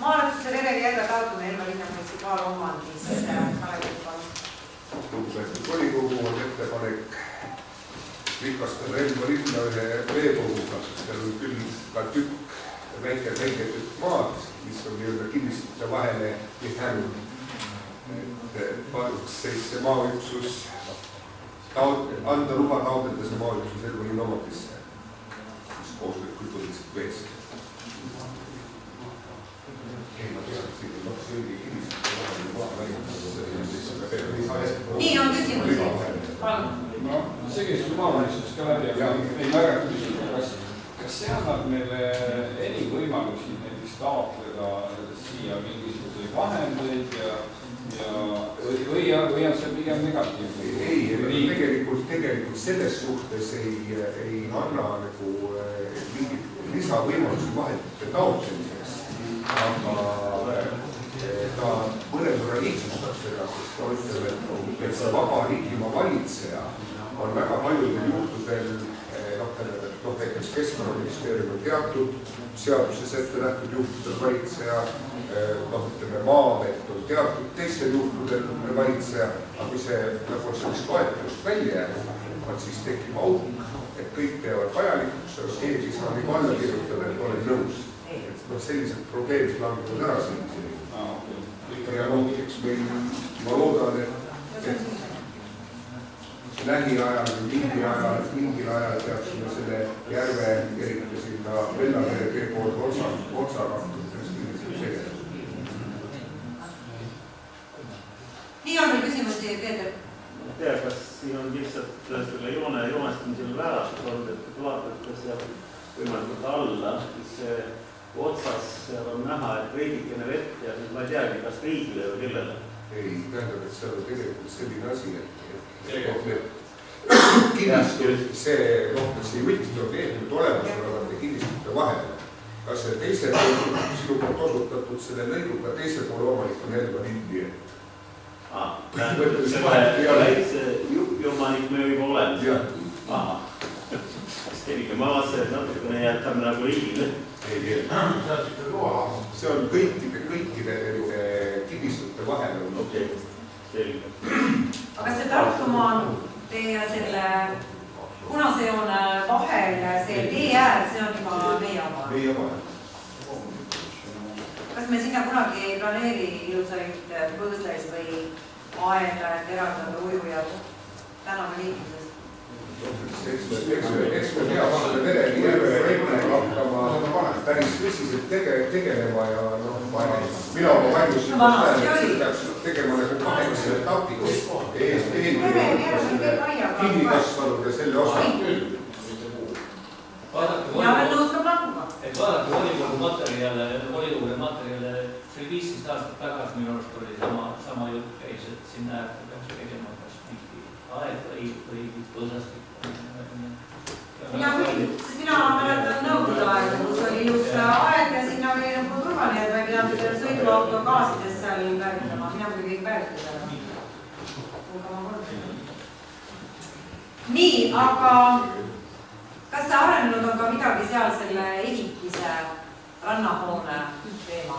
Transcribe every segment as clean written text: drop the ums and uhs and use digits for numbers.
Maavalitsuse Venevi järve taotleme Elva linna munitsipaalomandis. Lugupeetud volikogu on ettepanek rikastada Elva linna ühe veekoguga. Seal on küll ka väike tükk maad, mis on nii-öelda kinnistute vahele jäänud. Paluks see maaüksus anda luba taotleda see maaüksus Elva linna omandisse, mis koostööd kultuurilisest veest. Nii on küsimus. See käis maavalitsusest ka läbi, aga ei väga küsida, kas see annab meile eri võimalusi näiteks taotleda siia mingisuguseid vahendeid või on see pigem negatiivne? Ei, tegelikult selles suhtes ei anna mingit lisavõimalusi vahendite taotlemiseks, aga ta mõnevõrra lihtsustab seda, sest ta ütleb, et see vaba riigimaa valitseja on väga paljudel juhtudel, näiteks Keskkonnaministeerium on teatud seaduses ette nähtud juhtudel valitseja, Maavet on teatud teistel juhtudel valitseja, aga kui see sellest toetust välja jääb, siis tekib auk, et kõik teevad vajalikuks, aga keegi saa nii alla kirjutada, et olen nõus. Sellised probleemid langevad ära sellisel. Ja loogiks meil, ma loodan, et lähiajal või mingil ajal peaksime selle järve eriti sinna Vellavere tee poole otsa raktudes sellised. Nii on veel küsimusi, Peeter? Ma tea, kas siin on lihtsalt selle joonestamisel vääratud olnud, et kui vaatad seal võimalikult alla, siis otsas seal on näha, et veidikene vett ja ma ei teagi, kas riigile või kellele. Ei, tähendab, et seal on tegelikult selline asi, et see jutt on tehtud olemasolevate kinnistute vahele. Kas see teise pool, sinu poolt osutatud selle lõiguga teise poole omanik on Elva lindi? See juhiomanik me juba oleme. Aha. Ma vaatasin, et natukene jätame nagu riigile. See on kõikide kinnistute vahel. Okei, selge. Aga see Tartumaa teie selle punase joone vahel, see tee äär, see on juba meie oma? Meie oma. Kas me sinna kunagi ei planeeri ilusaid põõsleis või aega, et eraldada ujujad tänava liikluses? Eks me peavad Venevi järve hakkama päris tõsiselt tegelema ja mina oma valmis peaks tegema nagu 8 etapis kinni kasvanud ja selle osa. Ja veel nõuskab lakuga. Et vaadake volikogu materjale, see oli 15 aastat tagasi minu arust oli sama jutt käis, et sinna äärde peaks tegema kas mingi aed või põõsastik. Mina mäletan nõukogude aega, kus oli ilus aed ja sinna oli nagu turvaline, et ma ei pidanud sõiduauto gaasides seal päevitama. Mina muidugi kõik päevitada. Nii, aga kas see arenenud on ka midagi seal selle ehitise rannahoone teema?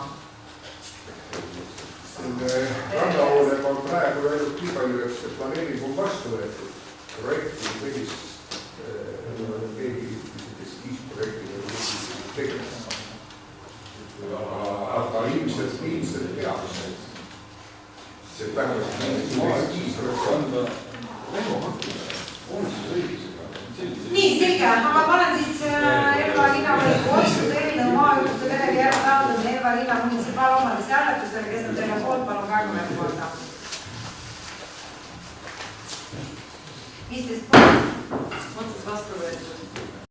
Selle rannahoonega on praegu öelnud nii palju, et see planeering on vastu võetud. Projekti põhist keegi eskiisprojektile tegema. Aga ilmselt peaks. See vähemalt eskiisprojektile Nii, selge. Ma panen siis Elva linnavolikogu otsuse eelnõu maaüksuse Venevi järve taotlemine Elva linna munitsipaalomandis hääletusele, kes on selle poolt, palun 20 korda. 15 poolt, otsus vastu võetud.